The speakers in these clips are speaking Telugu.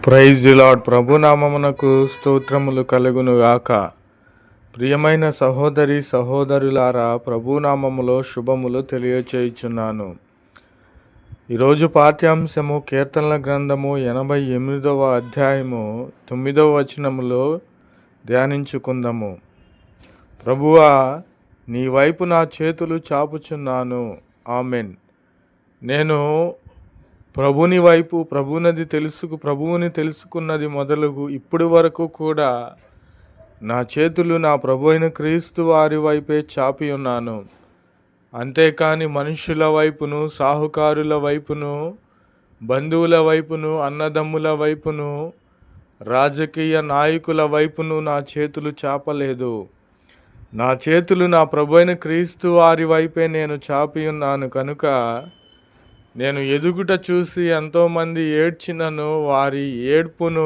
Praise the lord. ప్రభునామమునకు స్తోత్రములు కలుగును గాక. ప్రియమైన సహోదరి సహోదరులారా, ప్రభునామములో శుభములు తెలియచేయుచున్నాను. ఈరోజు పాఠ్యాంశము కీర్తనల గ్రంథము 88వ అధ్యాయము 9వ వచనములో ధ్యానించుకుందాము. ప్రభువా, నీ వైపు నా చేతులు చాపుచున్నాను. ఆమెన్. నేను ప్రభువుని తెలుసుకున్నది మొదలుగు ఇప్పటి వరకు కూడా నా చేతులు నా ప్రభు అయిన క్రీస్తు వారి వైపే చాపి ఉన్నాను. అంతేకాని మనుషుల వైపును, సాహుకారుల వైపును, బంధువుల వైపును, అన్నదమ్ముల వైపును, రాజకీయ నాయకుల వైపును నా చేతులు చాపలేదు. నా చేతులు నా ప్రభు అయిన క్రీస్తు వారి వైపే నేను చాపి ఉన్నాను కనుక నేను ఎదుగుట చూసి ఎంతోమంది ఏడ్చినను వారి ఏడ్పును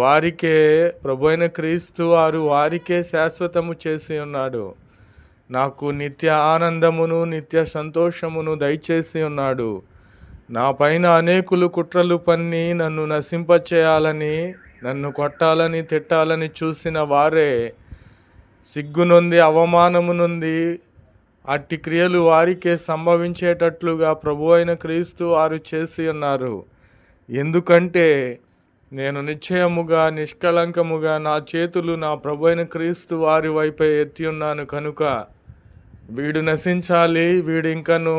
వారికే ప్రభు అయిన క్రీస్తు వారు వారికే శాశ్వతము చేసి ఉన్నాడు. నాకు నిత్య ఆనందమును నిత్య సంతోషమును దయచేసి ఉన్నాడు. నా పైన అనేకులు కుట్రలు పన్ని నన్ను నశింపచేయాలని, నన్ను కొట్టాలని, తిట్టాలని చూసిన వారే సిగ్గునుంది, అవమానము నుండి అట్టి క్రియలు వారికే సంభవించేటట్లుగా ప్రభు అయిన క్రీస్తు వారు చేసి ఉన్నారు. ఎందుకంటే నేను నిశ్చయముగా నిష్కళంకముగా నా చేతులు నా ప్రభు అయిన క్రీస్తు వారి వైపే ఎత్తి ఉన్నాను కనుక వీడు నశించాలి, వీడు ఇంకను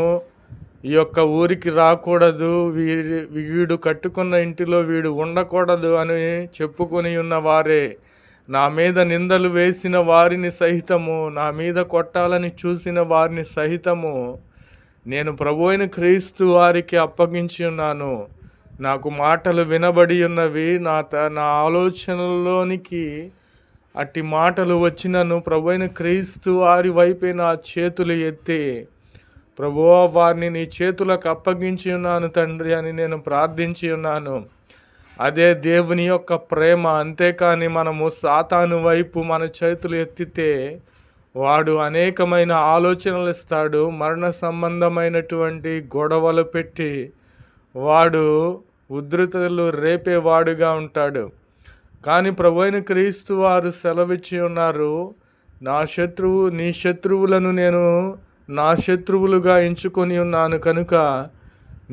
ఈ యొక్క ఊరికి రాకూడదు, వీడు కట్టుకున్న ఇంటిలో వీడు ఉండకూడదు అని చెప్పుకొని ఉన్న వారే, నా మీద నిందలు వేసిన వారిని సహితము, నా మీద కొట్టాలని చూసిన వారిని సహితము నేను ప్రభు అయిన క్రీస్తు వారికి అప్పగించి ఉన్నాను. నాకు మాటలు వినబడి ఉన్నవి, నా ఆలోచనలోనికి అట్టి మాటలు వచ్చినను ప్రభు అయిన క్రీస్తు వారి వైపే నా చేతులు ఎత్తి, ప్రభువా, వారిని నీ చేతులకు అప్పగించి ఉన్నాను తండ్రి అని నేను ప్రార్థించి ఉన్నాను. అదే దేవుని యొక్క ప్రేమ. అంతేకాని మనము సాతాను వైపు మన చేతులు ఎత్తితే వాడు అనేకమైన ఆలోచనలు ఇస్తాడు. మరణ సంబంధమైనటువంటి గొడవలు పెట్టి వాడు ఉధృతలు రేపేవాడుగా ఉంటాడు. కానీ ప్రభు అయిన క్రీస్తు వారు సెలవిచ్చి ఉన్నారు, నీ శత్రువులను నేను నా శత్రువులుగా ఎంచుకొని ఉన్నాను కనుక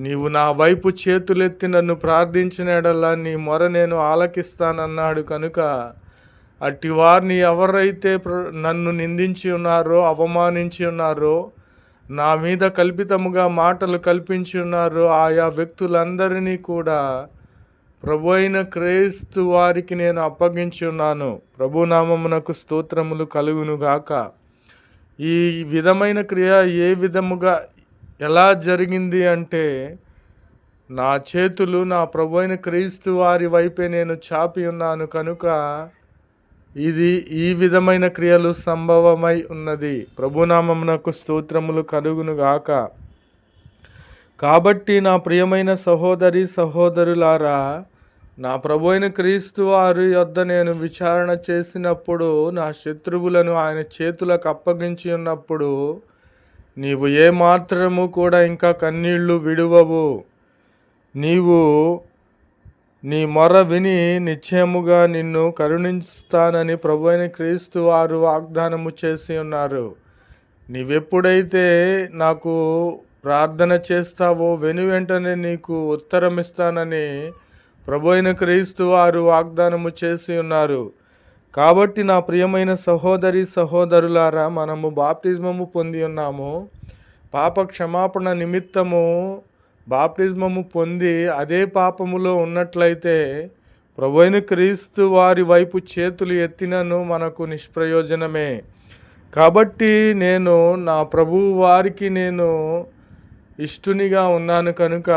నీవు నా వైపు చేతులెత్తి నన్ను ప్రార్థించినడల్లా నీ మొర నేను ఆలకిస్తానన్నాడు. కనుక అట్టి వారిని ఎవరైతే నన్ను నిందించి ఉన్నారో, అవమానించి ఉన్నారో, నా మీద కల్పితముగా మాటలు కల్పించి ఉన్నారో ఆయా వ్యక్తులందరినీ కూడా ప్రభు అయిన క్రీస్తు వారికి నేను అప్పగించి ఉన్నాను. ప్రభునామమునకు స్తోత్రములు కలుగునుగాక. ఈ విధమైన క్రియ ఏ విధముగా ఎలా జరిగింది అంటే, నా చేతులు నా ప్రభు అయిన క్రీస్తు వారి వైపే నేను చాపి ఉన్నాను కనుక ఈ విధమైన క్రియలు సంభవమై ఉన్నది. ప్రభునామమునకు స్తోత్రములు కలుగునుగాక. కాబట్టి నా ప్రియమైన సహోదరి సహోదరులారా, నా ప్రభు అయిన క్రీస్తు వారి యొద్ద నేను విచారణ చేసినప్పుడు, నా శత్రువులను ఆయన చేతులకు అప్పగించి ఉన్నప్పుడు నీవు ఏమాత్రము కూడా ఇంకా కన్నీళ్లు విడువవు. నీవు నీ మొర విని నిశ్చయముగా నిన్ను కరుణిస్తానని ప్రభు అయిన క్రీస్తు వారు వాగ్దానము చేసి ఉన్నారు. నీవెప్పుడైతే నాకు ప్రార్థన చేస్తావో వెంటనే నీకు ఉత్తరం ఇస్తానని ప్రభు అయిన క్రీస్తు వారు వాగ్దానము చేసి ఉన్నారు. కాబట్టి నా ప్రియమైన సహోదరి సహోదరులారా, మనము బాప్తిజమము పొంది ఉన్నాము. పాప క్షమాపణ నిమిత్తము బాప్తిజమము పొంది అదే పాపములో ఉన్నట్లయితే ప్రభు అయిన క్రీస్తు వారి వైపు చేతులు ఎత్తినను మనకు నిష్ప్రయోజనమే. కాబట్టి నేను నా ప్రభువు వారికి నేను ఇష్టునిగా ఉన్నాను కనుక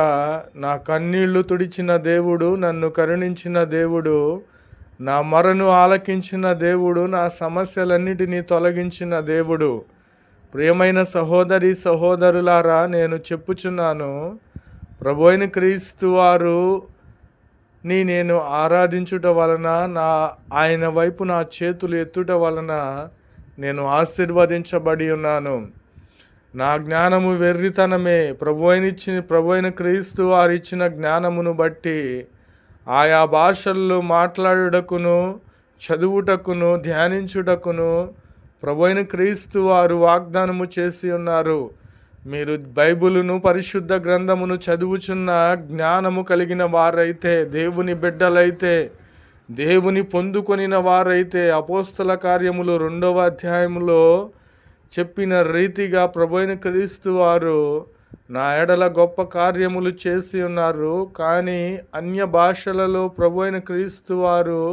నా కన్నీళ్లు తుడిచిన దేవుడు, నన్ను కరుణించిన దేవుడు, నా మొరను ఆలకించిన దేవుడు, నా సమస్యలన్నిటినీ తొలగించిన దేవుడు. ప్రియమైన సహోదరి సహోదరులారా, నేను చెప్పుచున్నాను, ప్రభు అయిన క్రీస్తు వారు నేను ఆరాధించుట వలన, ఆయన వైపు నా చేతులు ఎత్తుట వలన నేను ఆశీర్వదించబడి ఉన్నాను. నా జ్ఞానము వెర్రితనమే. ప్రభు అయిన క్రీస్తు వారు ఇచ్చిన జ్ఞానమును బట్టి ఆయా భాషల్లో మాట్లాడుటకును, చదువుటకును, ధ్యానించుటకును ప్రభువైన క్రీస్తు వారు వాగ్దానము చేసి ఉన్నారు. మీరు బైబిలును, పరిశుద్ధ గ్రంథమును చదువుచున్న జ్ఞానము కలిగిన వారైతే, దేవుని బిడ్డలైతే, దేవుని పొందుకొనిన వారైతే, అపోస్తల కార్యములు 2వ అధ్యాయములో చెప్పిన రీతిగా ప్రభువైన క్రీస్తు వారు నా ఎడల గొప్ప కార్యములు చేసి ఉన్నారు. కానీ అన్య భాషలలో ప్రభువైన క్రీస్తు వారు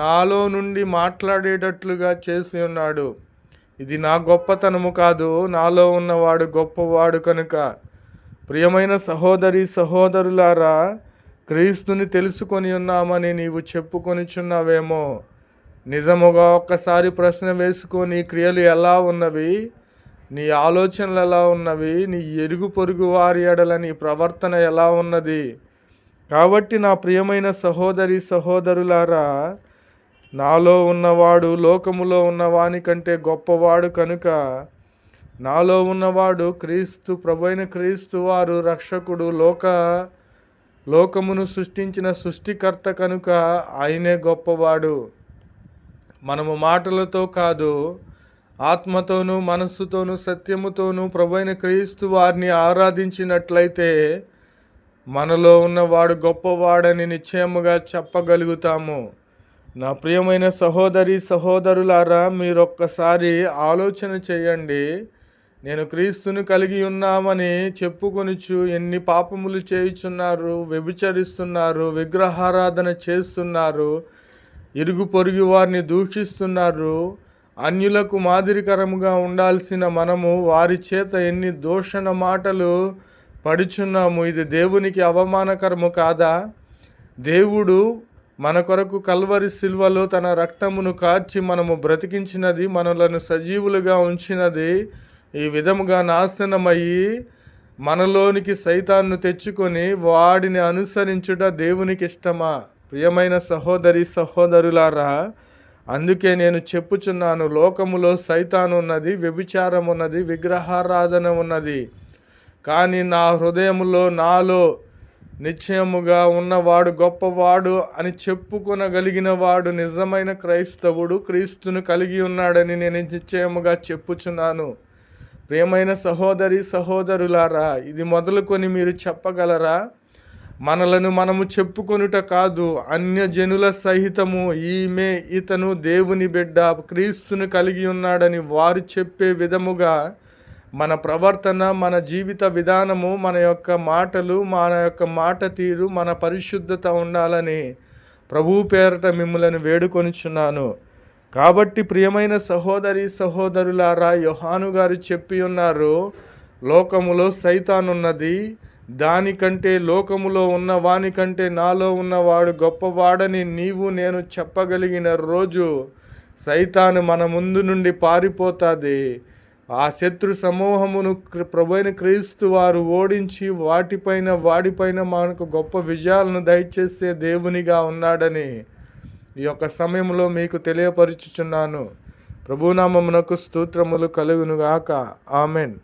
నాలో నుండి మాట్లాడేటట్లుగా చేసి ఉన్నాడు. ఇది నా గొప్పతనము కాదు, నాలో ఉన్నవాడు గొప్పవాడు కనుక. ప్రియమైన సహోదరి సహోదరులారా, క్రీస్తుని తెలుసుకొని ఉన్నామని నీవు చెప్పుకొనిచున్నావేమో. నిజముగా ఒక్కసారి ప్రశ్న వేసుకొని, క్రియలు ఎలా ఉన్నవి, నీ ఆలోచనలు ఎలా ఉన్నవి, నీ ఇరుగు పొరుగు వారి ఎడల నీ ప్రవర్తన ఎలా ఉన్నది. కాబట్టి నా ప్రియమైన సహోదరి సహోదరులారా, నాలో ఉన్నవాడు లోకములో ఉన్నవాని కంటే గొప్పవాడు కనుక, నాలో ఉన్నవాడు క్రీస్తు, ప్రభువైన క్రీస్తు వారు రక్షకుడు, లోకమును సృష్టించిన సృష్టికర్త కనుక ఆయనే గొప్పవాడు. మనము మాటలతో కాదు, ఆత్మతోనూ మనస్సుతోనూ సత్యముతోనూ ప్రభువైన క్రీస్తు వారిని ఆరాధించినట్లయితే మనలో ఉన్నవాడు గొప్పవాడని నిశ్చయముగా చెప్పగలుగుతాము. నా ప్రియమైన సహోదరి సహోదరులారా, మీరొక్కసారి ఆలోచన చేయండి. నేను క్రీస్తుని కలిగి ఉన్నామని చెప్పుకొనుచు ఎన్ని పాపములు చేయుచున్నారు, వ్యభిచరిస్తున్నారు, విగ్రహారాధన చేస్తున్నారు, ఇరుగు పొరుగు వారిని దూషిస్తున్నారు. అన్యులకు మాదిరికరముగా ఉండాల్సిన మనము వారి చేత ఎన్ని దూషణ మాటలు పడుచున్నాము. ఇది దేవునికి అవమానకరము కాదా? దేవుడు మన కొరకు కల్వరి సిల్వలో తన రక్తమును కార్చి మనము బ్రతికించినది, మనలను సజీవులుగా ఉంచినది ఈ విధముగా నాశనమయ్యి మనలోనికి సైతాన్ను తెచ్చుకొని వాడిని అనుసరించుట దేవునికి ఇష్టమా? ప్రియమైన సహోదరి సహోదరులారా, అందుకే నేను చెప్పుచున్నాను, లోకములో సైతాను ఉన్నది, వ్యభిచారం ఉన్నది, విగ్రహారాధన ఉన్నది. కానీ నా హృదయములో, నాలో నిశ్చయముగా ఉన్నవాడు గొప్పవాడు అని చెప్పుకొనగలిగిన వాడు నిజమైన క్రైస్తవుడు, క్రీస్తును కలిగి ఉన్నాడని నేను నిశ్చయముగా చెప్పుచున్నాను. ప్రియమైన సహోదరి సహోదరులారా, ఇది మొదలుకొని మీరు చెప్పగలరా? మనలను మనము చెప్పుకొనుట కాదు, అన్యజనుల సహితము ఇతను దేవుని బిడ్డ, క్రీస్తును కలిగి ఉన్నాడని వారు చెప్పే విధముగా మన ప్రవర్తన, మన జీవిత విధానము, మన యొక్క మాటలు, మన యొక్క మాట తీరు, మన పరిశుద్ధత ఉండాలని ప్రభువు పేరట మిమ్ములను వేడుకొనుచున్నాను. కాబట్టి ప్రియమైన సహోదరి సహోదరులారా, యోహాను గారు చెప్పి ఉన్నారు, లోకములో సైతానున్నది, దానికంటే లోకములో ఉన్న వానికంటే నాలో ఉన్నవాడు గొప్పవాడని నీవు నేను చెప్పగలిగిన రోజు సైతాను మన ముందు నుండి పారిపోతుంది. ఆ శత్రు సమూహమును ప్రభువైన క్రీస్తు వారు ఓడించి వాడిపైన మనకు గొప్ప విజయాలను దయచేసే దేవునిగా ఉన్నాడని ఈ యొక్క సమయంలో మీకు తెలియపరుచుచున్నాను. ప్రభునామమునకు స్తోత్రములు కలుగునుగాక. ఆమెన్.